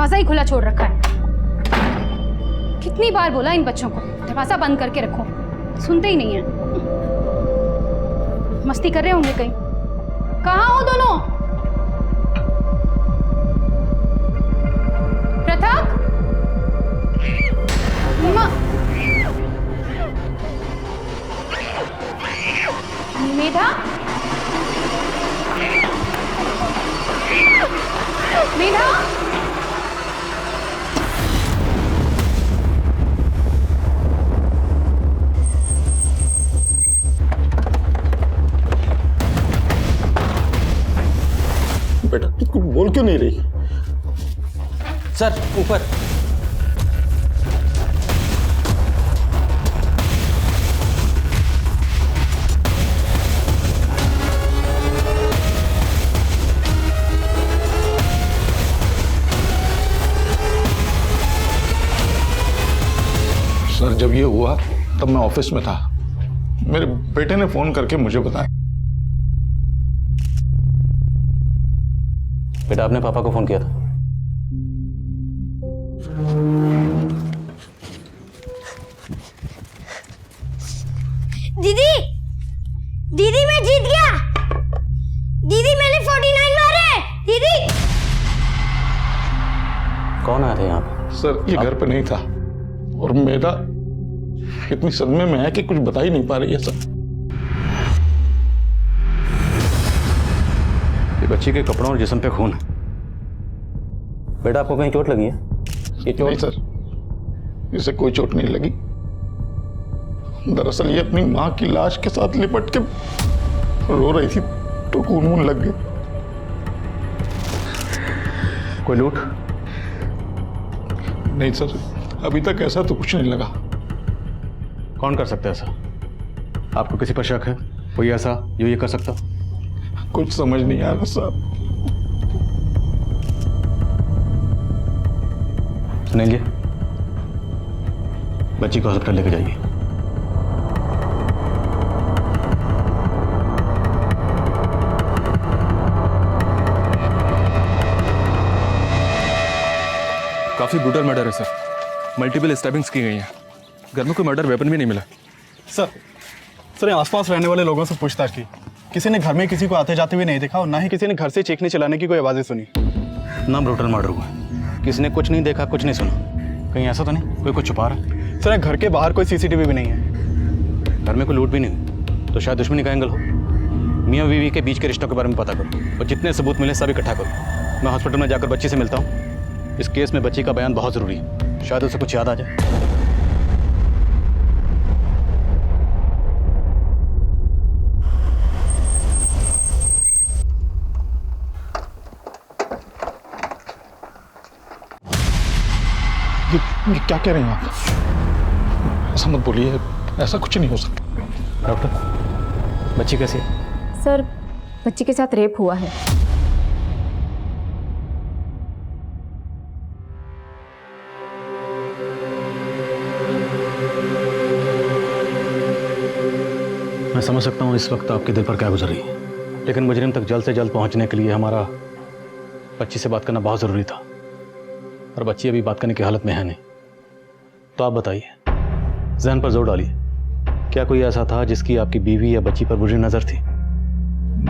दरवाजा ही खुला छोड़ रखा है। कितनी बार बोला इन बच्चों को दरवाजा बंद करके रखो, सुनते ही नहीं है। मस्ती कर रहे होंगे कहीं। कहाँ हो दोनों? पृथक, मेधा, मेधा, बेटा तू कुछ बोल क्यों नहीं रही? सर ऊपर। सर जब ये हुआ तब मैं ऑफिस में था। मेरे बेटे ने फोन करके मुझे बताया। बेटा आपने पापा को फोन किया था? दीदी, दीदी मैं जीत गया। दीदी मैंने 49 मारे। दीदी। कौन आया था यहाँ पे? सर ये घर पे नहीं था और मेरा इतनी सदमे में है कि कुछ बता ही नहीं पा रही है सर। ये बच्ची के कपड़ों और जिस्म पे खून है। बेटा आपको कहीं चोट लगी है? ये चोट? नहीं सर, इसे कोई चोट नहीं लगी। दरअसल ये अपनी माँ की लाश के साथ लिपट के रो रही थी तो खून लग गई। कोई लूट? नहीं सर, अभी तक ऐसा तो कुछ नहीं लगा। कौन कर सकता है ऐसा? आपको किसी पर शक है? कोई ऐसा जो ये कर सकता? कुछ समझ नहीं आ रहा साहब। सुनील जी, बच्ची को हॉस्पिटल लेके जाइए। काफी ब्रूटल मर्डर है सर। मल्टीपल स्टैबिंग्स की गई हैं। घर में कोई मर्डर वेपन भी नहीं मिला। सर आसपास रहने वाले लोगों से पूछताछ की, किसी ने घर में किसी को आते जाते हुए नहीं देखा और ना ही किसी ने घर से चीखने चिल्लाने की कोई आवाज़ें सुनी। ना ब्रूटल मर्डर हुआ, किसी ने कुछ नहीं देखा, कुछ नहीं सुना। कहीं ऐसा तो नहीं कोई कुछ छुपा रहा है? सर घर के बाहर कोई सीसीटीवी भी नहीं है। घर में कोई लूट भी नहीं हुई तो शायद दुश्मनी का एंगल हो। मियाँ बीवी के बीच के रिश्तों के बारे में पता करो और जितने सबूत मिले सब इकट्ठा करो। मैं हॉस्पिटल में जाकर बच्ची से मिलता हूँ। इस केस में बच्ची का बयान बहुत ज़रूरी है, शायद उसे कुछ याद आ जाए। ये क्या कह रहे हैं आप? ऐसा मत बोलिए, ऐसा कुछ नहीं हो सकता। डॉक्टर बच्ची कैसी है? सर बच्ची के साथ रेप हुआ है। मैं समझ सकता हूँ इस वक्त आपके दिल पर क्या गुजर रही है, लेकिन मुजरिम तक जल्द से जल्द पहुँचने के लिए हमारा बच्ची से बात करना बहुत ज़रूरी था और बच्ची अभी बात करने की हालत में है नहीं। तो आप बताइए, जहन पर जोर डालिए, क्या कोई ऐसा था जिसकी आपकी बीवी या बच्ची पर बुरी नज़र थी?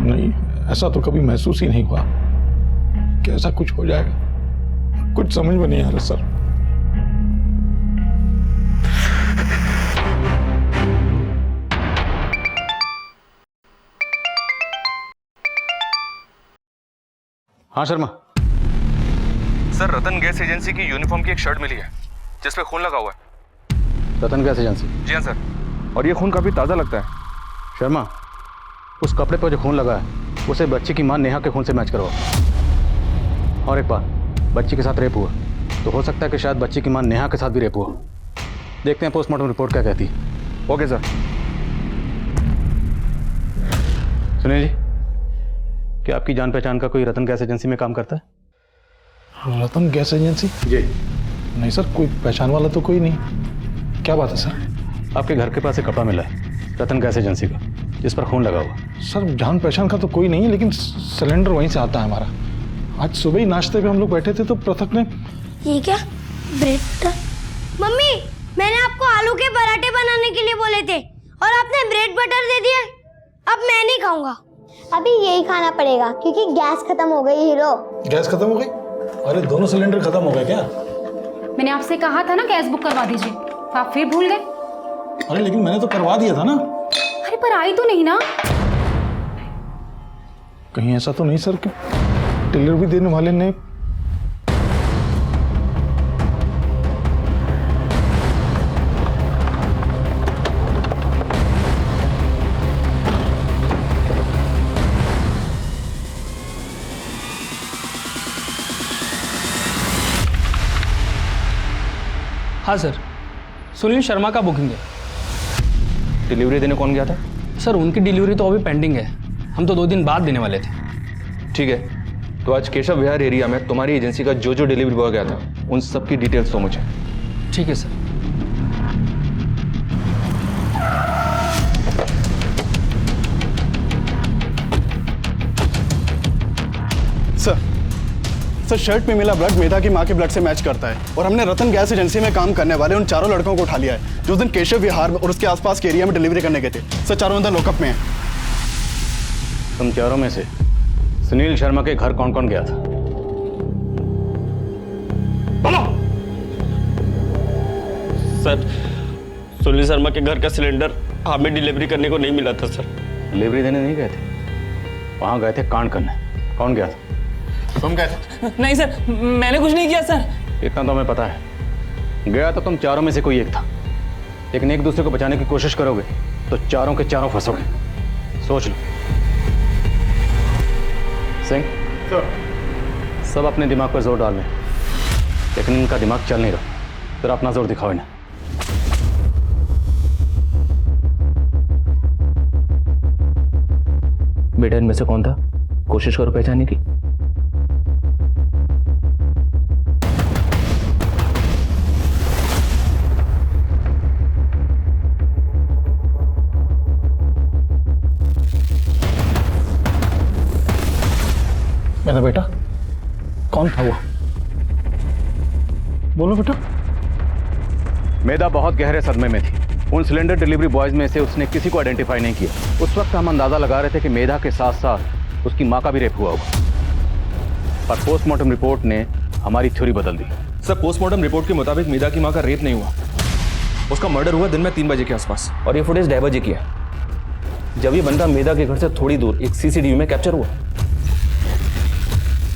नहीं, ऐसा तो कभी महसूस ही नहीं हुआ कि ऐसा कुछ हो जाएगा। कुछ समझ में नहीं आ रहा सर। हाँ शर्मा। सर रतन गैस एजेंसी की यूनिफॉर्म की एक शर्ट मिली है जिसपे खून लगा हुआ है। रतन गैस एजेंसी? जी हाँ सर, और ये खून काफी ताज़ा लगता है। शर्मा, उस कपड़े पर जो खून लगा है उसे बच्ची की मां नेहा के खून से मैच करवाओ। और एक बात, बच्ची के साथ रेप हुआ तो हो सकता है कि शायद बच्ची की मां नेहा के साथ भी रेप हुआ। देखते हैं पोस्टमार्टम रिपोर्ट क्या कहती है। Okay sir. सुनिए जी, क्या आपकी जान पहचान का कोई रतन गैस एजेंसी में काम करता है? रतन गैस एजेंसी? जी। नहीं सर, कोई पहचान वाला तो कोई नहीं। क्या बात है सर? आपके घर के पास एक कपड़ा मिला है रतन गैस एजेंसी का जिस पर खून लगा हुआ। सर जान पहचान का तो कोई नहीं है, लेकिन सिलेंडर वहीं से आता है हमारा। आज सुबह ही नाश्ते पे हम लोग बैठे थे तो पृथक ने ये क्या ब्रेड? मम्मी मैंने आपको आलू के पराठे बनाने के लिए बोले थे और आपने ब्रेड बटर दे दिया। अब मैं नहीं खाऊंगा। अभी यही खाना पड़ेगा क्योंकि गैस खत्म हो गई हीरो। गैस खत्म हो गई? अरे दोनों सिलेंडर खत्म हो गए क्या? मैंने आपसे कहा था ना गैस बुक करवा दीजिए, तो आप फिर भूल गए। अरे लेकिन मैंने तो करवा दिया था ना। अरे पर आई तो नहीं ना। कहीं ऐसा तो नहीं सर कि डिलीवरी देने वाले ने हाँ सर, सुनील शर्मा का बुकिंग है। डिलीवरी देने कौन गया था? सर उनकी डिलीवरी तो अभी पेंडिंग है, हम तो 2 दिन बाद देने वाले थे। ठीक है, तो आज केशव विहार एरिया में तुम्हारी एजेंसी का जो डिलीवरी बॉय गया था उन सब की डिटेल्स दो मुझे। ठीक है सर। सर शर्ट पे मिला ब्लड मेधा की माँ के ब्लड से मैच करता है और हमने रतन गैस एजेंसी में काम करने वाले उन चारों लड़कों को उठा लिया है जो उस दिन केशव विहार और उसके आसपास के एरिया में डिलीवरी करने गए थे। सर चारों अंदर लॉकअप में हैं। तुम चारों में से सुनील शर्मा के घर कौन कौन गया था? सर सुनील शर्मा के घर का सिलेंडर हमें डिलीवरी करने को नहीं मिला था सर। डिलीवरी देने नहीं गए थे, वहां गए थे कांड करने। कौन गया था? तुम गए थे? नहीं सर, मैंने कुछ नहीं किया सर। इतना तो हमें पता है, गया तो तुम चारों में से कोई एक था, लेकिन एक दूसरे को बचाने की कोशिश करोगे तो चारों के चारों फंसोगे। सोच लो। सिंह सब अपने दिमाग पर जोर डाल लें, लेकिन इनका दिमाग चल नहीं रहा, फिर अपना जोर दिखाओ इन्हें। बेटा इनमें से कौन था? कोशिश करो पहचानने की। मेरा बेटा कौन था वो? बोलो बेटा। मेधा बहुत गहरे सदमे में थी। उन सिलेंडर डिलीवरी बॉयज में से उसने किसी को आइडेंटिफाई नहीं किया। उस वक्त हम अंदाजा लगा रहे थे कि मेधा के साथ साथ उसकी माँ का भी रेप हुआ होगा, पर पोस्टमार्टम रिपोर्ट ने हमारी थ्योरी बदल दी। सर पोस्टमार्टम रिपोर्ट के मुताबिक मेधा की माँ का रेप नहीं हुआ, उसका मर्डर हुआ दिन में 3 बजे के आसपास, और ये फुटेज ढाई बजे की है, जब ये बंदा मेधा के घर से थोड़ी दूर एक सीसीटीवी में कैप्चर हुआ।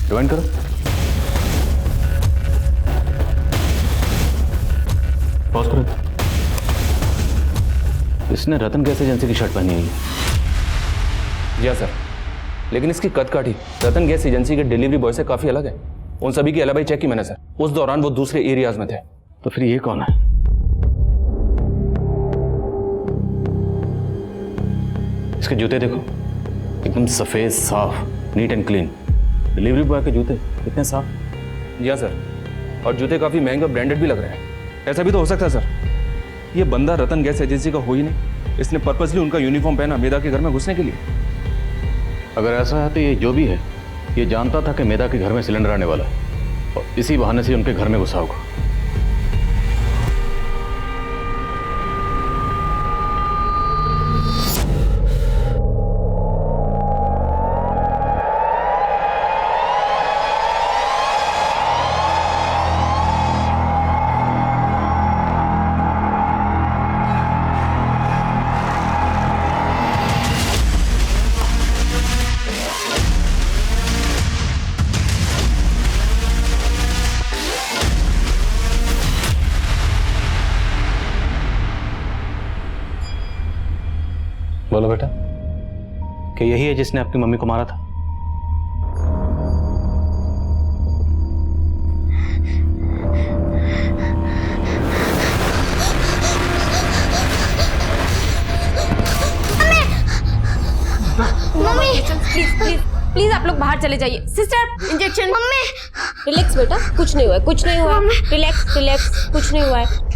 रिवाइंड करो। पॉज करो। इसने रतन गैस एजेंसी की शर्ट पहनी हुई है। जी हाँ सर, लेकिन इसकी कद काठी रतन गैस एजेंसी के डिलीवरी बॉय से काफी अलग है। उन सभी की एलिबाई चेक की मैंने सर, उस दौरान वो दूसरे एरियाज में थे। तो फिर ये कौन है? इसके जूते देखो, एकदम सफेद साफ, neat and clean. Delivery boy के जूते कितने साफ। जी हाँ सर, और जूते काफी महंगे और ब्रांडेड भी लग रहे हैं। ऐसा भी तो हो सकता है सर, ये बंदा रतन गैस एजेंसी का हो ही नहीं, इसने पर्पसली उनका यूनिफॉर्म पहना मेधा के घर में घुसने के लिए। अगर ऐसा है तो ये जो भी है, ये जानता था कि मेधा के घर में सिलेंडर आने वाला है और इसी बहाने से उनके घर में घुसा होगा। बोलो बेटा, कि यही है जिसने आपकी मम्मी को मारा था? मम्मी प्लीज आप लोग बाहर चले जाइए। Sister injection. मम्मी रिलैक्स बेटा, कुछ नहीं हुआ है, कुछ नहीं हुआ है। रिलैक्स रिलैक्स, कुछ नहीं हुआ है।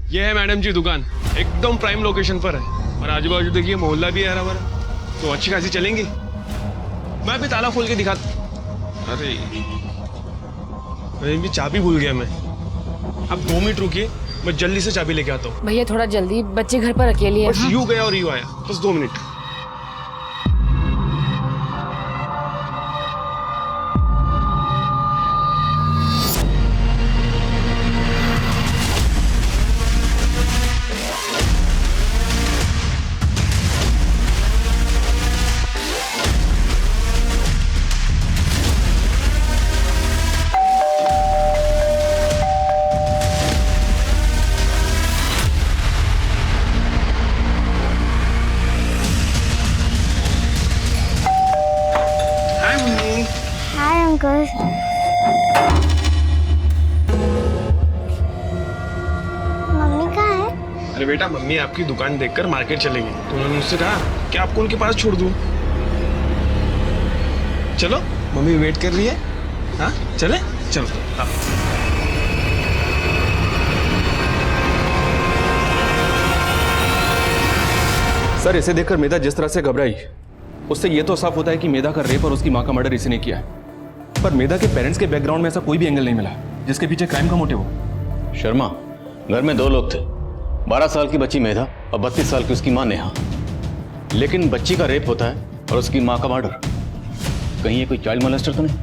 ये है मैडम जी दुकान, एकदम प्राइम लोकेशन पर है, और आजू बाजू देखिए मोहल्ला भी है हरा भरा। तो अच्छी खासी चलेंगी। मैं भी ताला खोल के दिखा। अरे भी चाबी भूल गया मैं। अब 2 मिनट रुकिए, मैं जल्दी से चाबी लेके आता हूँ। भैया थोड़ा जल्दी, बच्चे घर पर अकेले हैं। बस यूं गया और यूं आया, बस 2 मिनट। Hi uncle. मम्मी कहाँ है? अरे बेटा, मम्मी आपकी दुकान देखकर मार्केट चलेंगी, तो उन्होंने मुझसे कहा कि आपको उनके पास छोड़ दूं। चलो, मम्मी वेट कर रही है। हाँ चले, चलो। हाँ। सर, इसे देखकर मेधा जिस तरह से घबराई, उससे ये तो साफ होता है कि मेधा का रेप और उसकी माँ का मर्डर इसी ने किया है। पर मेधा के पेरेंट्स के बैकग्राउंड में ऐसा कोई भी एंगल नहीं मिला जिसके पीछे क्राइम का मोटिव हो। शर्मा, घर में 2 लोग थे, 12 साल की बच्ची मेधा और 32 साल की उसकी माँ नेहा। लेकिन बच्ची का रेप होता है और उसकी माँ का मर्डर। कहीं ये कोई चाइल्ड मोलेस्टर तो नहीं?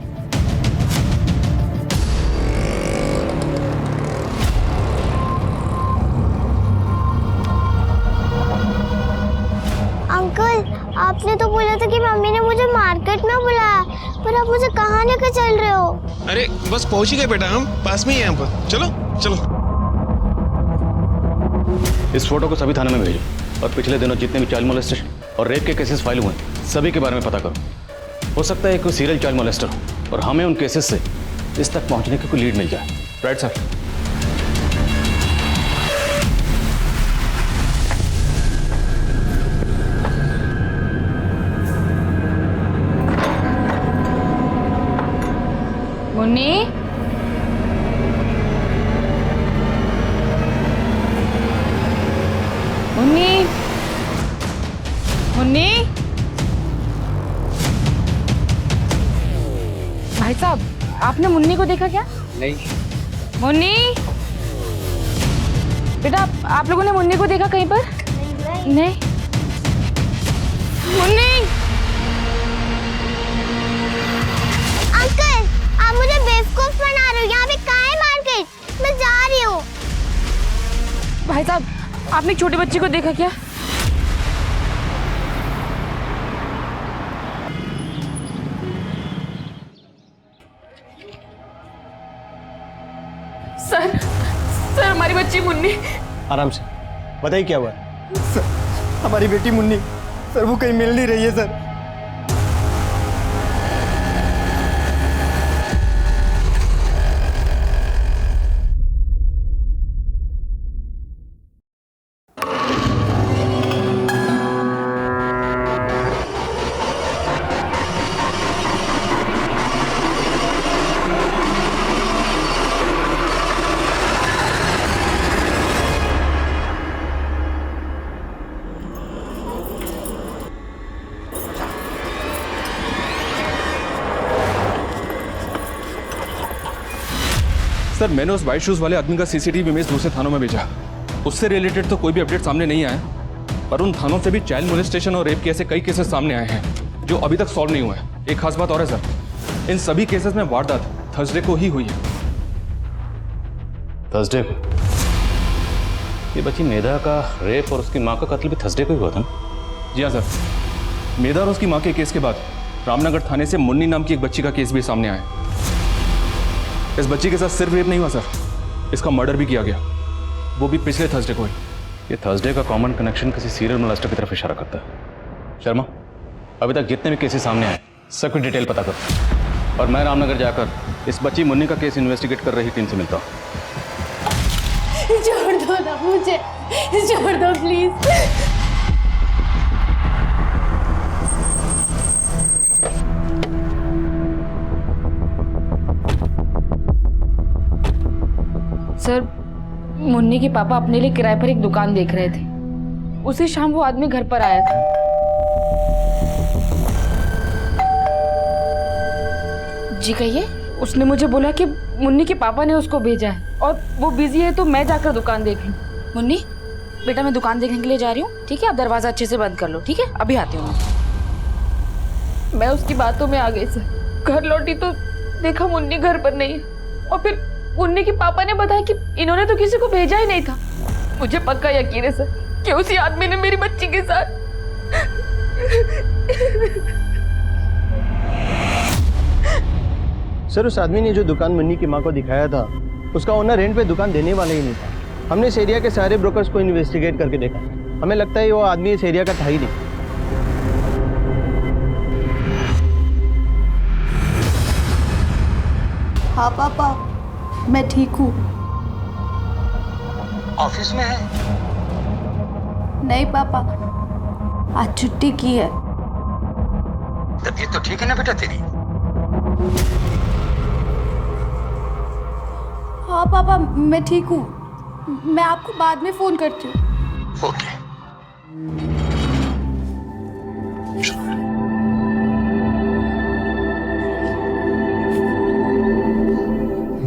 अंकल, आपने तो बोला था कि मम्मी ने मुझे मार्केट में बुलाया, पर आप मुझे कहाँ लेकर चल रहे हो? अरे बस पहुंच ही गए बेटा, हम पास में ही हैं यहाँ पर। चलो चलो। इस फोटो को सभी थाने में भेजो और पिछले दिनों जितने भी चाइल्ड मोलेस्टेशन और रेप के केसेस फाइल हुए हैं, सभी के बारे में पता करो। हो सकता है कोई सीरियल चाइल्ड मोलेस्टर हो और हमें उन केसेस से इस तक पहुंचने की कोई लीड मिल जाए। Right sir. मुन्नी, मुन्नी, मुन्नी। भाई साहब, आपने मुन्नी को देखा क्या? नहीं। मुन्नी, बेटा आप लोगों ने मुन्नी को देखा कहीं पर? नहीं। मुन्नी। अंकल, आप मुझे बेवकूफ बना रहे हो। यहाँ पे कहाँ है मार्केट? मैं जा रही हूँ। भाई साहब, आपने एक छोटे बच्चे को देखा क्या? सर हमारी बच्ची मुन्नी। आराम से बताइए क्या हुआ? सर, हमारी बेटी मुन्नी, सर वो कहीं मिल नहीं रही है सर। सर, मैंने उस वाइट शूज वाले आदमी का सीसीटीवी इमेज दूसरे थानों में भेजा। उससे रिलेटेड तो कोई भी अपडेट सामने नहीं आया, पर उन थानों से भी चाइल्ड मोलेस्टेशन और रेप के ऐसे कई केसेस सामने आए हैं जो अभी तक सॉल्व नहीं हुए हैं। एक खास बात और है सर, इन सभी केसेस में वारदात थर्सडे को ही हुई है। थर्सडे को? ये बच्ची मेधा का रेप और उसकी माँ का कत्ल भी थर्सडे को ही हुआ था ना? जी हाँ सर। मेधा और उसकी माँ के केस के बाद रामनगर थाने से मुन्नी नाम की एक बच्ची का केस भी सामने आया। इस बच्ची के साथ सिर्फ रेप नहीं हुआ सर, इसका मर्डर भी किया गया, वो भी पिछले थर्सडे को ही। ये थर्सडे का कॉमन कनेक्शन किसी सीरियल मोलेस्टर की तरफ इशारा करता है। शर्मा, अभी तक जितने भी केसेस सामने आए सबकी डिटेल पता करो और मैं रामनगर जाकर इस बच्ची मुन्नी का केस इन्वेस्टिगेट कर रही टीम से मिलता हूँ। छोड़ दो ना मुझे, छोड़ दो प्लीज। सर, मुन्नी के पापा अपने लिए किराए पर एक दुकान देख रहे थे। उसी शाम वो आदमी घर पर आया था। जी कहिए। उसने मुझे बोला कि मुन्नी के पापा ने उसको भेजा है और वो बिजी है तो मैं जाकर दुकान देख लूं। मुन्नी बेटा मैं दुकान देखने के लिए जा रही हूँ, ठीक है? आप दरवाजा अच्छे से बंद कर लो, ठीक है? अभी आती हूँ मैं उसकी बातों में आ गई सर। घर लौटी तो देखा मुन्नी घर पर नहीं है और फिर मुन्नी के पापा ने बताया कि इन्होंने तो किसी को भेजा ही नहीं था। मुझे पक्का यकीन है सर कि उसी आदमी ने मेरी बच्ची के साथ। सर उस आदमी ने जो दुकान मुन्नी की माँ को दिखाया था उसका ओनर रेंट पे दुकान देने वाला ही नहीं था। हमने इस एरिया के सारे ब्रोकर्स को इन्वेस्टिगेट करके देखा, हमें लगता है वो आदमी इस एरिया का था ही नहीं। हाँ पापा मैं ठीक हूँ। ऑफिस में है? नहीं पापा आज छुट्टी की है। तबीयत तो ठीक है ना बेटा तेरी? हाँ पापा मैं ठीक हूँ, मैं आपको बाद में फोन करती हूँ। ओके।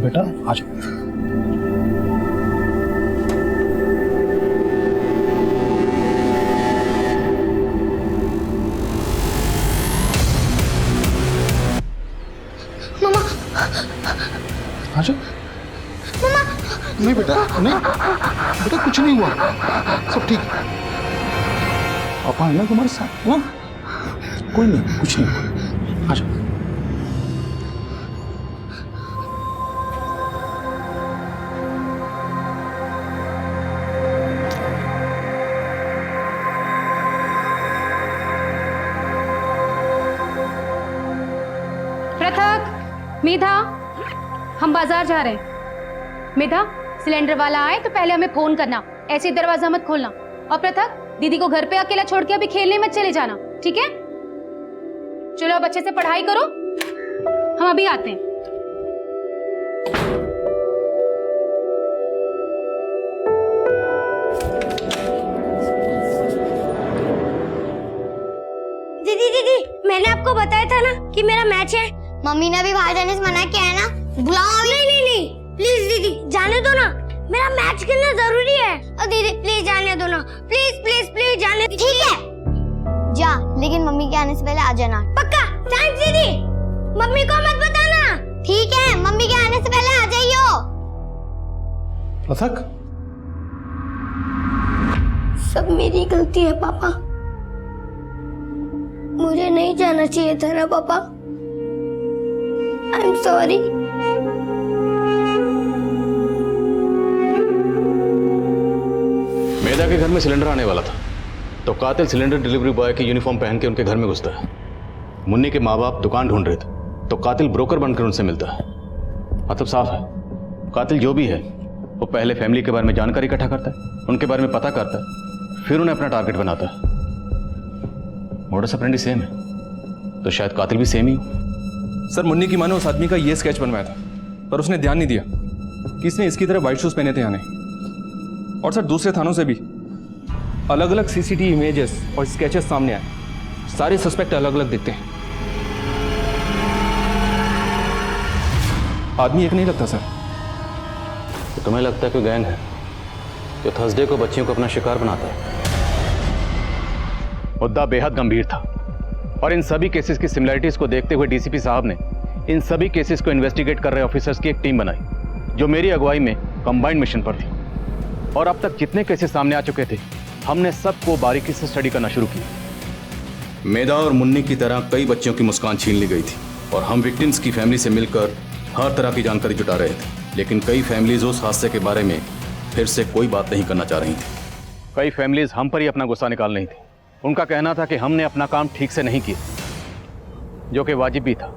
बेटा आ जाओ। मम्मा आ जाओ। मम्मा नहीं बेटा नहीं, बेटा कुछ नहीं हुआ, सब ठीक है। पापा है ना तुम्हारे साथ ना, कोई नहीं, कुछ नहीं हुआ। आ जाओ। पृथक, मेधा, हम बाजार जा रहे हैं। मेधा सिलेंडर वाला आए तो पहले हमें फोन करना, ऐसे दरवाजा मत खोलना। और पृथक दीदी को घर पे अकेला छोड़ के अभी खेलने मत चले जाना, ठीक है? चलो अब अच्छे से पढ़ाई करो, हम अभी आते हैं। दीदी दीदी मैंने आपको बताया था ना कि मेरा मैच है। मम्मी ने भी बाहर जाने से मना किया है ना, बुलाओ अभी। नहीं नहीं नहीं प्लीज दीदी जाने दो ना, मेरा मैच खेलना जरूरी है। और दीदी प्लीज जाने दो ना, प्लीज प्लीज प्लीज जाने। ठीक है जा, लेकिन मम्मी के आने से पहले आ जाना। पक्का? थैंक्स दीदी, मम्मी को मत बताना। ठीक है मम्मी के आने से पहले आ जाइयो। पृथक सब मेरी गलती है पापा, मुझे नहीं जाना चाहिए था ना पापा। I am sorry. मेधा के घर में सिलेंडर आने वाला था तो कातिल सिलेंडर डिलीवरी बॉय की यूनिफॉर्म पहन के उनके घर में घुसता है। मुन्नी के माँ बाप दुकान ढूंढ रहे थे तो कातिल ब्रोकर बनकर उनसे मिलता है। मतलब साफ है, कातिल जो भी है वो पहले फैमिली के बारे में जानकारी इकट्ठा करता है, उनके बारे में पता करता है, फिर उन्हें अपना टारगेट बनाता है। मोडस ऑपरेंडी सेम है तो शायद कातिल भी सेम ही हो। सर मुन्नी की माँ ने उस आदमी का ये स्केच बनवाया था पर उसने ध्यान नहीं दिया कि इसने इसकी तरह व्हाइट शूज पहने थे यानी। और सर दूसरे थानों से भी अलग अलग सीसीटीवी इमेजेस और स्केचेस सामने आए, सारे सस्पेक्ट अलग अलग दिखते हैं। आदमी एक नहीं लगता सर। तो तुम्हें लगता है कि गैंग है जो थर्सडे को बच्चियों को अपना शिकार बनाता है? मुद्दा बेहद गंभीर था और इन सभी केसेस की सिमिलरिटीज को देखते हुए डीसीपी साहब ने इन सभी केसेस को इन्वेस्टिगेट कर रहे ऑफिसर्स की एक टीम बनाई जो मेरी अगुवाई में कंबाइंड मिशन पर थी। और अब तक जितने केसेस सामने आ चुके थे हमने सबको बारीकी से स्टडी करना शुरू किया। मेधा और मुन्नी की तरह कई बच्चों की मुस्कान छीन ली गई थी और हम विक्टिम्स की फैमिली से मिलकर हर तरह की जानकारी जुटा रहे थे, लेकिन कई फैमिलीज उस हादसे के बारे में फिर से कोई बात नहीं करना चाह रही थी। कई फैमिलीज हम पर ही अपना गुस्सा निकाल रही थी। उनका कहना था कि हमने अपना काम ठीक से नहीं किया, जो कि वाजिब भी था।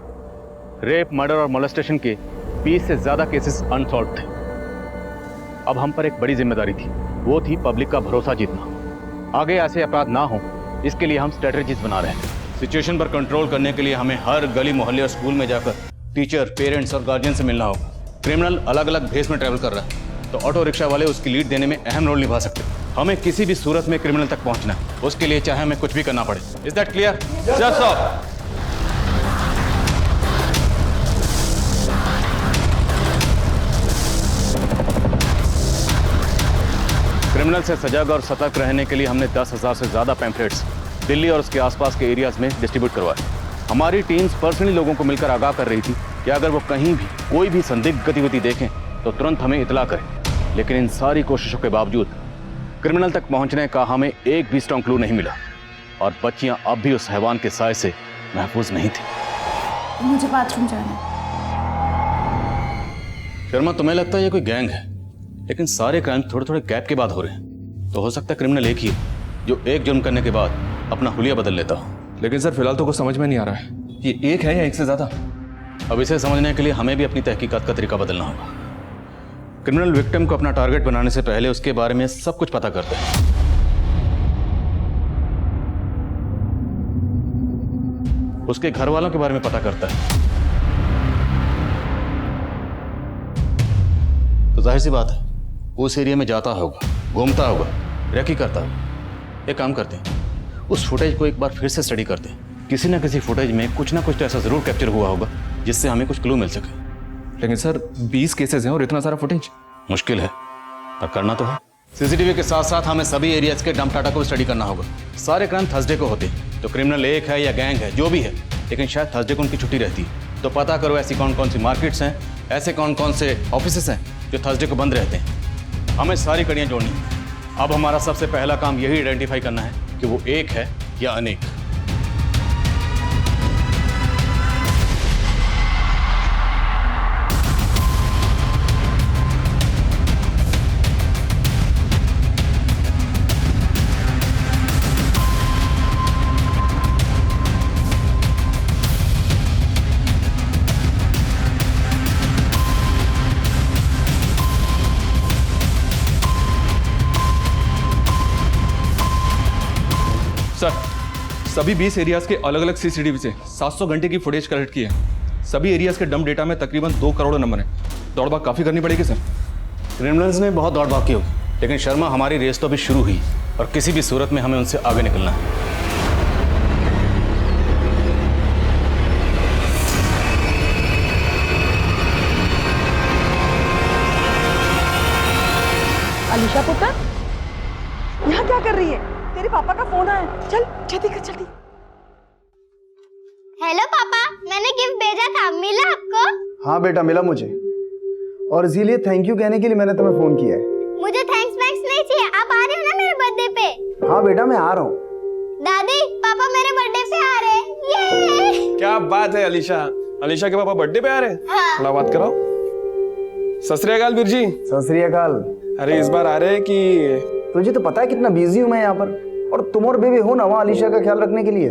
रेप, मर्डर और मोलेस्टेशन के 20 से ज्यादा केसेस अनसॉल्व थे। अब हम पर एक बड़ी जिम्मेदारी थी, वो थी पब्लिक का भरोसा जीतना। आगे ऐसे अपराध ना हो इसके लिए हम स्ट्रेटजीज बना रहे हैं। सिचुएशन पर कंट्रोल करने के लिए हमें हर गली, मोहल्ले और स्कूल में जाकर टीचर, पेरेंट्स और गार्जियन से मिलना होगा। क्रिमिनल अलग अलग भेस में ट्रैवल कर रहा है तो ऑटो रिक्शा वाले उसकी लीड देने में अहम रोल निभा सकते हैं। हमें किसी भी सूरत में क्रिमिनल तक पहुंचना है, उसके लिए चाहे हमें कुछ भी करना पड़े। Is that clear? Yes sir. Criminal से सजग और सतर्क रहने के लिए हमने 10,000 से ज़्यादा पैम्फलेट्स दिल्ली और उसके आसपास के एरियाज में डिस्ट्रीब्यूट करवाए। हमारी टीम्स पर्सनली लोगों को मिलकर आगाह कर रही थी कि अगर वो कहीं भी कोई भी संदिग्ध गतिविधि देखें तो तुरंत हमें इतला करें। लेकिन इन सारी कोशिशों के बावजूद क्रिमिनल तक पहुंचने का हमें एक भी स्ट्रॉन्ग क्लू नहीं मिला और बच्चियां अब भी उस हैवान के साए से महफूज नहीं थी। मुझे बाथरूम जाना है। शर्मा, तुम्हें लगता है ये कोई गैंग है, लेकिन सारे क्राइम थोड़े थोड़े गैप के बाद हो रहे हैं। तो हो सकता है क्रिमिनल एक ही है जो एक जुर्म करने के बाद अपना हुलिया बदल लेता हो। लेकिन सर फिलहाल तो कुछ समझ में नहीं आ रहा है, ये एक है या एक से ज्यादा। अब इसे समझने के लिए हमें भी अपनी तहकीकात का तरीका बदलना होगा। क्रिमिनल विक्टिम को अपना टारगेट बनाने से पहले उसके बारे में सब कुछ पता करते हैं। उसके घर वालों के बारे में पता करता है। तो जाहिर सी बात है उस एरिया में जाता होगा, घूमता होगा, रेकी करता होगा। एक काम करते हैं, उस फुटेज को एक बार फिर से स्टडी करते हैं। किसी ना किसी फुटेज में कुछ ना कुछ तो ऐसा जरूर कैप्चर हुआ होगा जिससे हमें कुछ क्लू मिल सके। लेकिन सर 20 केसेस हैं और इतना सारा फुटेज मुश्किल है, पर करना तो है। सीसीटीवी के साथ साथ हमें सभी एरियाज के डंप डाटा को स्टडी करना होगा। सारे क्राइम थर्सडे को होते हैं, तो क्रिमिनल एक है या गैंग है जो भी है, लेकिन शायद थर्सडे को उनकी छुट्टी रहती है। तो पता करो ऐसी कौन कौन सी मार्केट्स हैं, ऐसे कौन कौन से ऑफिसेस हैं जो थर्सडे को बंद रहते हैं। हमें सारी कड़ियाँ जोड़नी है। अब हमारा सबसे पहला काम यही आइडेंटिफाई करना है कि वो एक है या अनेक। सर सभी 20 एरियाज के अलग अलग सीसीटीवी से 700 घंटे की फुटेज कलेक्ट की है। सभी एरियाज के डंप डेटा में तकरीबन 2 करोड़ नंबर है। दौड़भाग काफी करनी पड़ेगी सर। क्रिमिनल्स ने बहुत दौड़भाग की होगी, लेकिन शर्मा हमारी रेस तो अभी शुरू हुई और किसी भी सूरत में हमें उनसे आगे निकलना है। अलीशा पुत्र, यहाँ क्या कर रही है? तेरे पापा का फोन आया, चल जल्दी कर जल्दी। हेलो पापा, मैंने गिफ्ट भेजा था, मिला आपको? हाँ बेटा मिला मुझे, और इसीलिए थैंक यू कहने के लिए मैंने तुम्हें फोन किया है। मुझे थैंक्स नहीं चाहिए, आप आ रहे हो ना मेरे बर्थडे पे? हाँ बेटा मैं आ रहा हूँ। दादी पापा मेरे बर्थडे पे आ रहे हैं। ये क्या बात है अलीशा, अलीशा के पापा बर्थडे पे आ रहे हैं? हाँ। थोड़ा बात कराओ। सत श्री अकाल वीर जी। सत श्री अकाल। अरे इस बार आ रहे हैं कि तुझे तो पता है कितना बिजी हूँ मैं यहाँ पर, और तुम और बेबी हो ना वहाँ अलीशा का ख्याल रखने के लिए।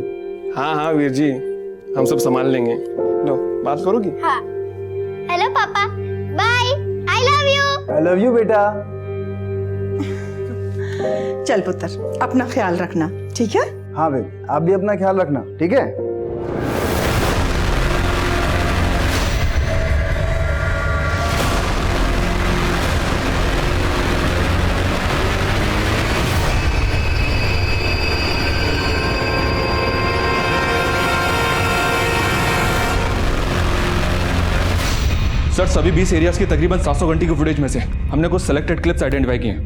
हाँ हाँ वीर जी, हम सब संभाल लेंगे। लो बात करोगी? हाँ। Hello papa, bye, I love you. I love you बेटा। चल पुत्र, अपना ख्याल रखना, ठीक है? हाँ बेबी, आप भी अपना ख्याल रखना, ठीक है? सर सभी 20 एरियाज की तकरीबन 700 घंटे की फुटेज में से हमने कुछ सिलेक्टेड क्लिप्स आइडेंटिफाई किए हैं।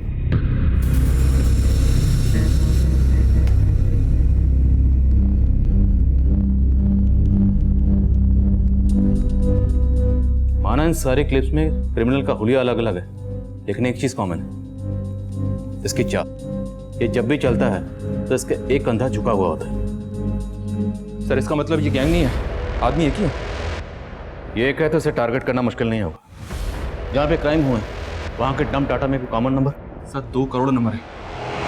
माना इन सारे क्लिप्स में क्रिमिनल का हुलिया अलग अलग है, लेकिन एक चीज कॉमन है, इसकी चाल। ये जब भी चलता है तो इसका एक कंधा झुका हुआ होता है। सर इसका मतलब ये गैंग नहीं है, आदमी एक ही है। ये एक है तो इसे टारगेट करना मुश्किल नहीं होगा। जहाँ पे क्राइम हुए वहाँ के डंप डाटा में कोई common number? Sir 2 crore number है,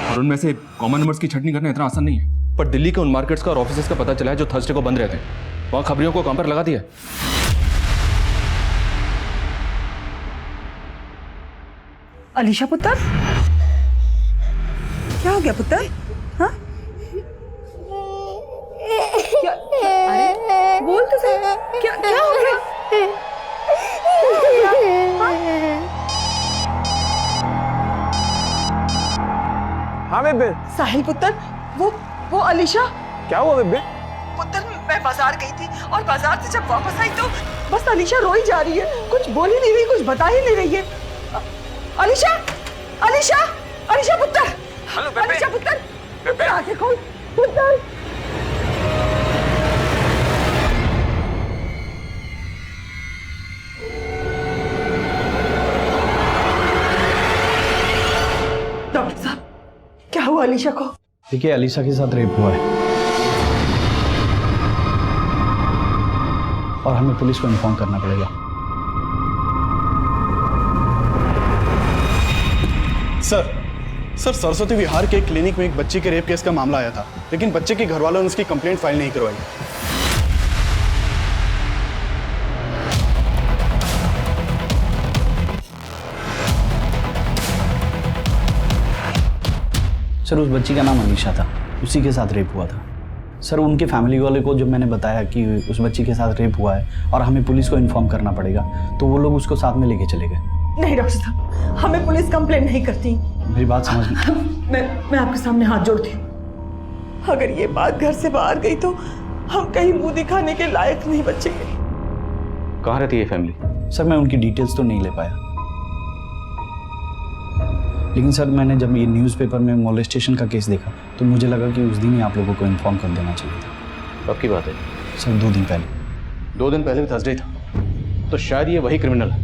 और उनमें से कॉमन नंबर्स की छटनी करना इतना आसान नहीं है। पर दिल्ली के उन मार्केट्स का और ऑफिसेस का पता चला है जो थर्सडे को बंद रहते हैं। वहाँ खबरियों को काम पर लगा दिया। अलीशा पुत्र, क्या हो गया पुत्र? हाँ? क्या? अरे बोल तो सही, क्या क्या हो गया? हाँ बेबे। साहिल पुत्र, वो अलीशा। क्या हुआ बेबे? पुत्र मैं बाजार गई थी और बाजार से जब वापस आई तो बस अलीशा रोई जा रही है, कुछ बोल ही नहीं रही, कुछ बता ही नहीं रही है। अलीशा, अलीशा, अलीशा पुत्र, हेलो बेबे। अलीशा पुत्र, पुत्र आंखें खोल, पुत्र। डॉक्टर साहब, क्या हुआ अलीशा को? देखिए, अलीशा के साथ रेप हुआ है और हमें पुलिस को इन्फॉर्म करना पड़ेगा। सर सरस्वती विहार के क्लिनिक में एक बच्ची के रेप केस का मामला आया था, लेकिन बच्चे के घर वालों ने उसकी कंप्लेंट फाइल नहीं करवाई। सर, उस बच्ची का नाम अलीशा था, उसी के साथ रेप हुआ था। सर, उनके फैमिली वाले को जब मैंने बताया कि उस बच्ची के साथ रेप हुआ है और हमें पुलिस को इन्फॉर्म करना पड़ेगा, तो वो लोग उसको साथ में लेके चले गए। नहीं डॉक्टर साहब, हमें पुलिस कंप्लेंट नहीं करती। मेरी बात समझ मैं आपके सामने हाथ जोड़ती हूँ। अगर ये बात घर से बाहर गई तो हम कहीं मुंह दिखाने के लायक नहीं बचेंगे। कहाँ रहती है फैमिली? सर, मैं उनकी डिटेल्स तो नहीं ले पाया, लेकिन सर मैंने जब ये न्यूज़पेपर में मोलेस्टेशन का केस देखा तो मुझे लगा कि उस दिन ही आप लोगों को इन्फॉर्म कर देना चाहिए था। कब की बात है? सर, 2 दिन पहले। 2 दिन पहले भी थर्सडे था, तो शायद ये वही क्रिमिनल है।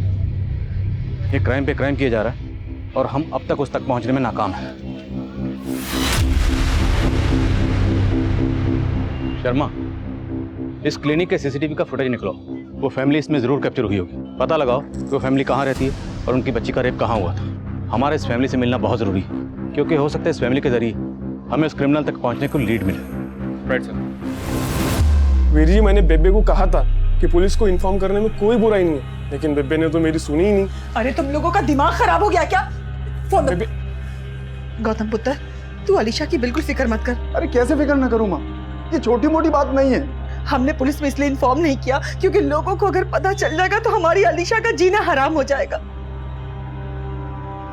ये क्राइम पे क्राइम किया जा रहा है और हम अब तक उस तक पहुंचने में नाकाम हैं। शर्मा, इस क्लिनिक के सीसीटीवी का फुटेज निकलो। वो फैमिली इसमें जरूर कैप्चर हुई होगी। पता लगाओ कि वो फैमिली कहाँ रहती है और उनकी बच्ची का रेप कहाँ हुआ था। हमारे इस फैमिली से मिलना बहुत ज़रूरी है, क्योंकि हो सकता है इस फैमिली के जरिए हमें उस क्रिमिनल तक पहुंचने को लीड मिले। Right sir. वीर जी, मैंने बेबे को कहा था कि पुलिस को इन्फॉर्म करने में कोई बुराई नहीं है, लेकिन बेबे ने तो मेरी सुनी ही नहीं। अरे तुम लोगों का दिमाग खराब हो गया क्या? फोन दो। गौतम पुत्र, तू अलीशा की बिल्कुल फिक्र मत कर। अरे कैसे फिक्र ना करूँ माँ, ये छोटी मोटी बात नहीं है। हमने पुलिस में इसलिए इन्फॉर्म नहीं किया क्योंकि लोगों को अगर पता चल जाएगा तो हमारी अलीशा का जीना हराम हो जाएगा।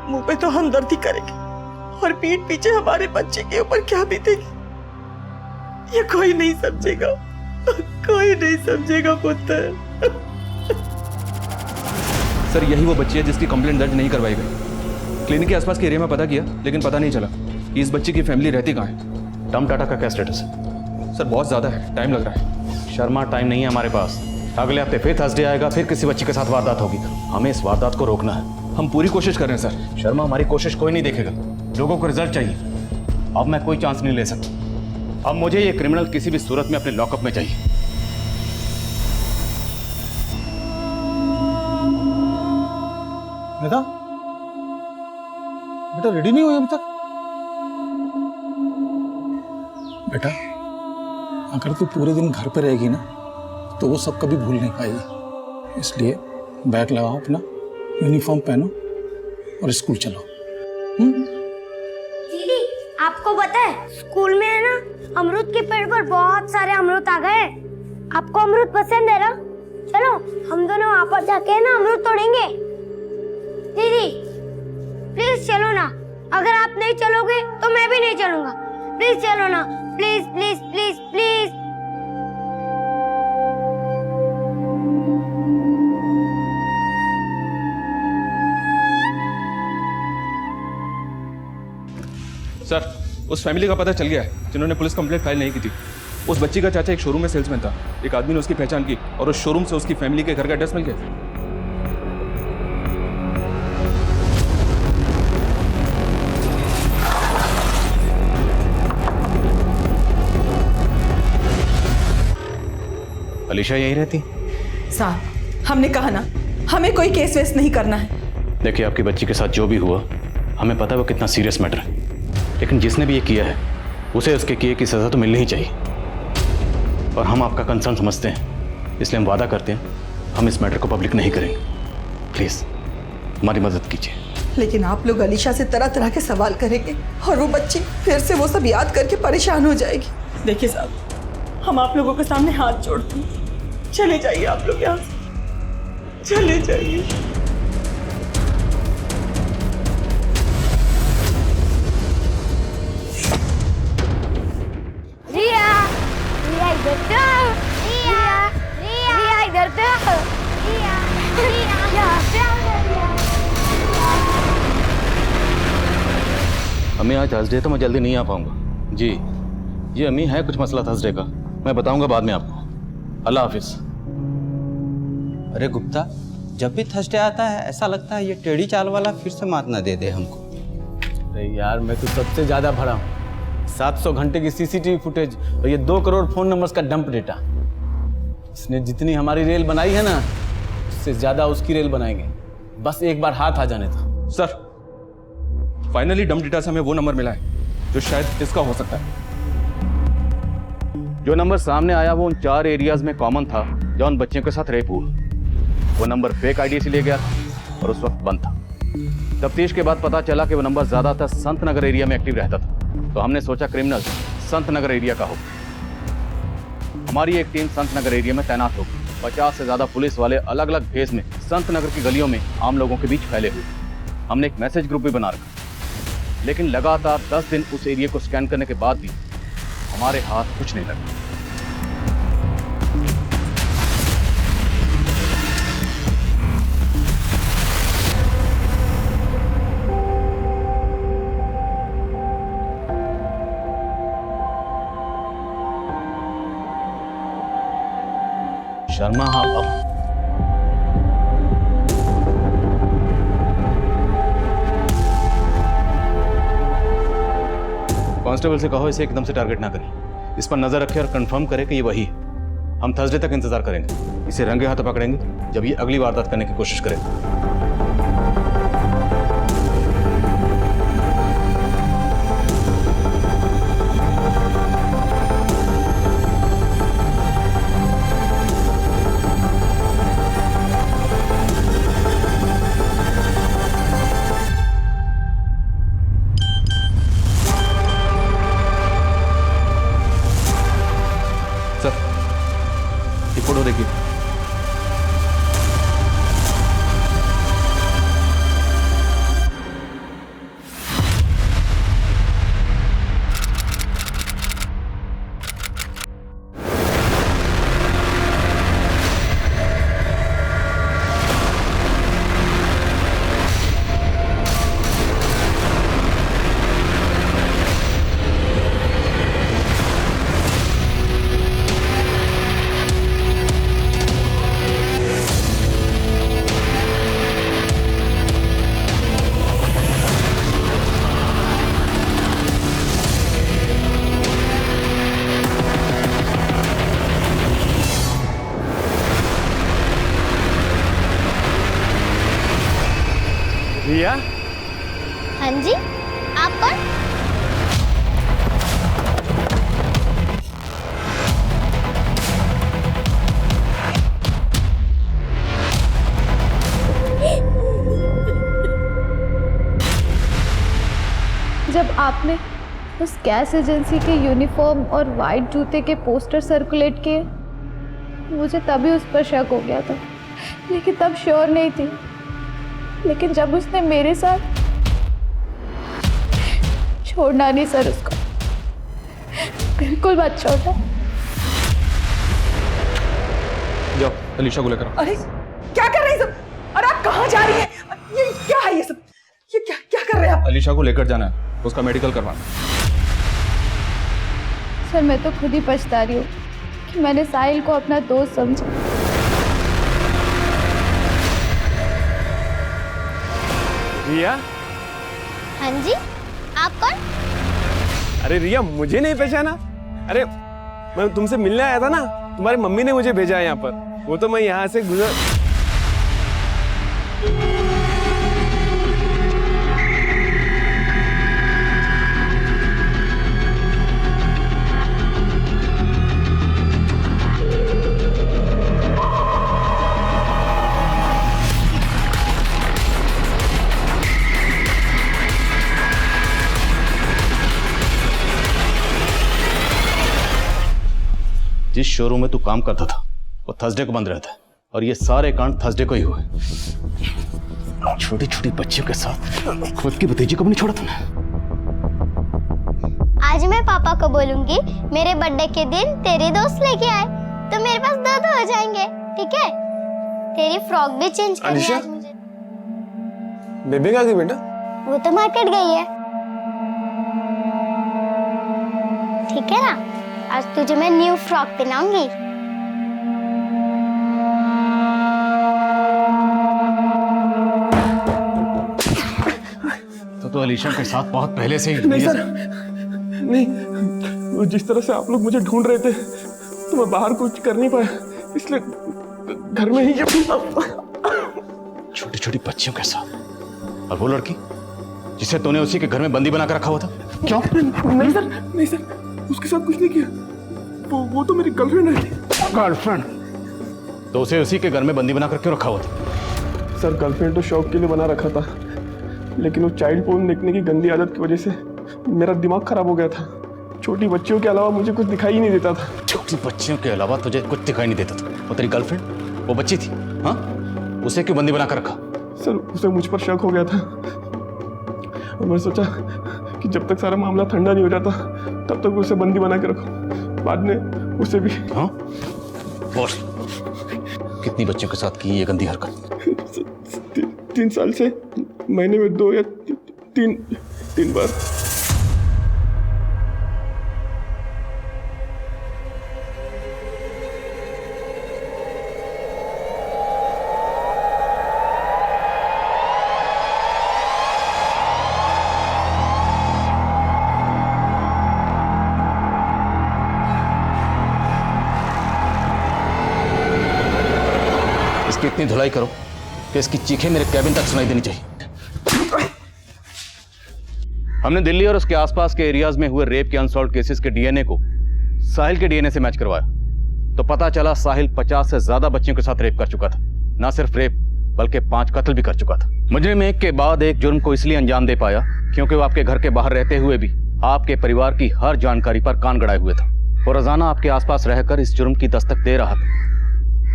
मुंह पे तो हमदर्दी करेंगे और पीठ पीछे हमारे बच्चे के ऊपर क्या बीतेगी ये कोई नहीं समझेगा, कोई नहीं समझेगा पुत्र। सर, यही वो बच्ची है जिसकी कंप्लेंट दर्ज नहीं करवाई गई। क्लिनिक के आसपास के एरिया में पता किया, लेकिन पता नहीं चला कि इस बच्ची की फैमिली रहती कहाँ है। टर्म टाटा का क्या स्टेटस है? सर, बहुत ज़्यादा है, टाइम लग रहा है। शर्मा, टाइम नहीं है हमारे पास। अगले हफ्ते फिर थर्सडे आएगा, फिर किसी बच्ची के साथ वारदात होगी। हमें इस वारदात को रोकना है। हम पूरी कोशिश कर रहे हैं सर। शर्मा, हमारी कोशिश कोई नहीं देखेगा, लोगों को रिजल्ट चाहिए। अब मैं कोई चांस नहीं ले सकता। अब मुझे ये क्रिमिनल किसी भी सूरत में अपने लॉकअप में चाहिए। बेटा, बेटा रेडी नहीं हुई अभी तक? बेटा, अगर तू पूरे दिन घर पे रहेगी ना तो वो सब कभी भूल नहीं पाएगी। इसलिए बैग लगाओ अपना, यूनिफॉर्म पहनो और स्कूल चलो। दीदी, आपको पता है स्कूल में है ना, अमरूद के पेड़ पर बहुत सारे अमरूद आ गए। आपको अमरूद पसंद है ना? चलो हम दोनों वहाँ पर जाके ना अमरूद तोड़ेंगे। दीदी प्लीज चलो ना, अगर आप नहीं चलोगे तो मैं भी नहीं चलूंगा। प्लीज चलो ना, please please please please. Sir, उस फैमिली का पता चल गया है जिन्होंने पुलिस कंप्लेंट फाइल नहीं की थी। उस बच्ची का चाचा एक शोरूम में सेल्समैन था। एक आदमी ने उसकी पहचान की और उस शोरूम से उसकी फैमिली के घर का एड्रेस मिल गया। अलीशा यहीं रहती? साहब, हमने कहा ना, हमें कोई केस वेस नहीं करना है। देखिए, आपकी बच्ची के साथ जो भी हुआ, हमें पता है वो कितना सीरियस मैटर है, लेकिन जिसने भी ये किया है उसे उसके किए की सज़ा तो मिलनी ही चाहिए। और हम आपका कंसर्न समझते हैं, इसलिए हम वादा करते हैं हम इस मैटर को पब्लिक नहीं करेंगे। प्लीज़ हमारी मदद कीजिए। लेकिन आप लोग अलीशा से तरह तरह के सवाल करेंगे और वो बच्ची फिर से वो सब याद करके परेशान हो जाएगी। देखिए साहब, हम आप लोगों के सामने हाथ जोड़ते हैं, चले जाइए आप लोग यहाँ से, चले जाइए। रिया, रिया इधर तो, रिया, रिया इधर तो, रिया, रिया यहाँ पे आओ, रिया। अम्मी आज थर्सडे तो मैं जल्दी नहीं आ पाऊंगा। जी अम्मी, है कुछ मसला थर्सडे का, मैं बताऊंगा बाद में आपको। अल्लाह हाफिज। अरे गुप्ता, जब भी थर्सडे आता है ऐसा लगता है ये टेढ़ी चाल वाला फिर से मात ना दे दे हमको। अरे यार, मैं तो सबसे ज्यादा भरा हूँ। 700 घंटे की सीसीटीवी फुटेज और ये 2 करोड़ फोन नंबर्स का डंप डेटा। इसने जितनी हमारी रेल बनाई है ना, उससे ज्यादा उसकी रेल बनाएंगे, बस एक बार हाथ आ जाने दो। सर, फाइनली डंप डेटा से हमें वो नंबर मिला है जो शायद इसका हो सकता है। जो नंबर सामने आया वो उन 4 एरियाज में कॉमन था जो उन बच्चियों के साथ रेप हुआ। वो नंबर फेक आईडी से लिया गया था और उस वक्त बंद था। तफ्तीश के बाद पता चला कि वो नंबर ज्यादातर संत नगर एरिया में एक्टिव रहता था, तो हमने सोचा क्रिमिनल संत नगर एरिया का हो। हमारी एक टीम संत नगर एरिया में तैनात हो गई। 50 से ज्यादा पुलिस वाले अलग अलग भेस में संत नगर की गलियों में आम लोगों के बीच फैले हुए। हमने एक मैसेज ग्रुप भी बना रखा, लेकिन लगातार 10 दिन उस एरिया को स्कैन करने के बाद भी हमारे हाथ कुछ नहीं लगा। शर्मा, हाँ कांस्टेबल से कहो इसे एकदम से टारगेट ना करें, इस पर नजर रखें और कंफर्म करें कि ये वही है। हम थर्सडे तक इंतजार करेंगे, इसे रंगे हाथ पकड़ेंगे जब ये अगली वारदात करने की कोशिश करेगा। फोटो देखिए। रिया? हाँ जी, आप कौन? जब आपने उस गैस एजेंसी के यूनिफॉर्म और वाइट जूते के पोस्टर सर्कुलेट किए, मुझे तभी उस पर शक हो गया था, लेकिन तब श्योर नहीं थी। लेकिन जब उसने मेरे साथ, छोड़ना नहीं सर उसको, बिल्कुल मत छोड़ना। जाओ अलीशा को लेकर आओ। अरे क्या कर रहे हैं सब? और आप कहाँ जा रही हैं? ये क्या है ये सब? ये क्या क्या कर रहे हैं आप? अलीशा को लेकर जाना है, उसका मेडिकल करवाना। सर मैं तो खुद ही पछता रही हूँ कि मैंने साहिल को अपना दोस्त समझा। रिया? हाँ जी, आप कौन? अरे रिया, मुझे नहीं पहचाना? अरे मैं तुमसे मिलने आया था ना, तुम्हारी मम्मी ने मुझे भेजा है यहाँ पर। वो तो मैं यहाँ से गुजर। जिस शोरूम में तू काम करता था वो थर्सडे को बंद रहता है, और ये सारे कांड थर्सडे को ही हुए। छोटी छोटी बच्चियों के साथ खुद की भतीजी को भी नहीं छोड़ा तूने। आज मैं पापा को बोलूंगी मेरे बर्थडे के दिन तेरे दोस्त लेके आए, तो मेरे पास 2 हो जाएंगे, ठीक है? तेरी फ्रॉक भी चेंज करनी है आज मुझे। बेबी कहाँ गई बेटा? वो तो मार्केट गई है। ठीक है ना? आज तुझे मैं न्यू फ्रॉक पहनाऊंगी। तो अलीशा के साथ बहुत पहले से ही नहीं सर, नहीं, वो जिस तरह से आप लोग मुझे ढूंढ रहे थे तो मैं बाहर कुछ कर नहीं पाया, इसलिए घर में ही छोटी छोटी बच्चियों के साथ। और वो लड़की जिसे तूने उसी के घर में बंदी बनाकर रखा हुआ था, क्यों? नहीं सर, नहीं सर, उसके साथ कुछ नहीं किया। वो तो मेरी गर्लफ्रेंड है। गर्लफ्रेंड? तो उसे उसी के घर में बंदी बनाकर क्यों रखा हुआ था? सर गर्लफ्रेंड तो शौक के लिए बना रखा था, लेकिन वो चाइल्ड पोर्न देखने की गंदी आदत की वजह से मेरा दिमाग खराब हो गया था। छोटी बच्चियों के अलावा मुझे कुछ दिखाई ही नहीं देता था। छोटी बच्चियों के अलावा तुझे कुछ दिखाई नहीं देता था? वो तेरी गर्लफ्रेंड, वो बच्ची थी, हाँ? उसे क्यों बंदी बनाकर रखा? सर उसे मुझ पर शक हो गया था और मैं सोचा कि जब तक सारा मामला ठंडा नहीं हो जाता तब तक उसे बंदी बना के रखो। बाद में उसे भी। हाँ? और कितनी बच्चियों के साथ की ये गंदी हरकत? 3 साल से महीने में 2 या 3 बार। इसकी इतनी धुलाई करो कि इसकी चीखें मेरे कैबिन तक सुनाई देनी चाहिए। हमने दिल्ली और उसके आसपास के एरियाज में हुए रेप के अनसॉल्व केसेस के डीएनए को साहिल के डीएनए से मैच करवाया तो पता चला साहिल 50 से ज्यादा बच्चियों के साथ रेप कर चुका था। ना सिर्फ रेप बल्कि 5 कत्ल भी कर चुका था। मुजरिम एक के बाद एक जुर्म को इसलिए अंजाम दे पाया क्योंकि वो आपके घर के बाहर रहते हुए भी आपके परिवार की हर जानकारी पर कान गड़ाए हुए था। वो रोजाना आपके आसपास रहकर इस जुर्म की दस्तक दे रहा था,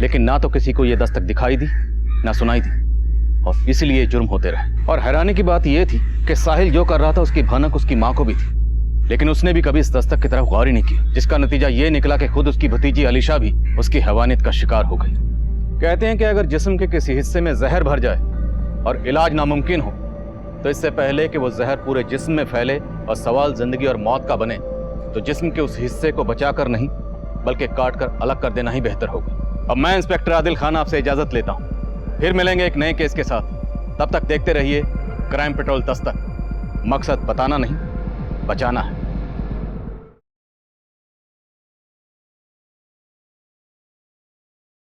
लेकिन ना तो किसी को यह दस्तक दिखाई दी ना सुनाई दी, और इसलिए जुर्म होते रहे। और हैरानी की बात यह थी कि साहिल जो कर रहा था उसकी भनक उसकी मां को भी थी, लेकिन उसने भी कभी इस दस्तक की तरफ गौर ही नहीं की, जिसका नतीजा ये निकला कि खुद उसकी भतीजी अलीशा भी उसकी हैवानियत का शिकार हो गई। कहते हैं कि अगर जिस्म के किसी हिस्से में जहर भर जाए और इलाज नामुमकिन हो तो इससे पहले कि वो जहर पूरे जिस्म में फैले और सवाल जिंदगी और मौत का बने तो जिस्म के उस हिस्से को बचाकर नहीं बल्कि काट कर अलग कर देना ही बेहतर होगा। अब मैं इंस्पेक्टर आदिल खान आपसे इजाजत लेता हूँ, फिर मिलेंगे एक नए केस के साथ। तब तक देखते रहिए क्राइम पेट्रोल दस्तक। मकसद बताना नहीं बचाना है।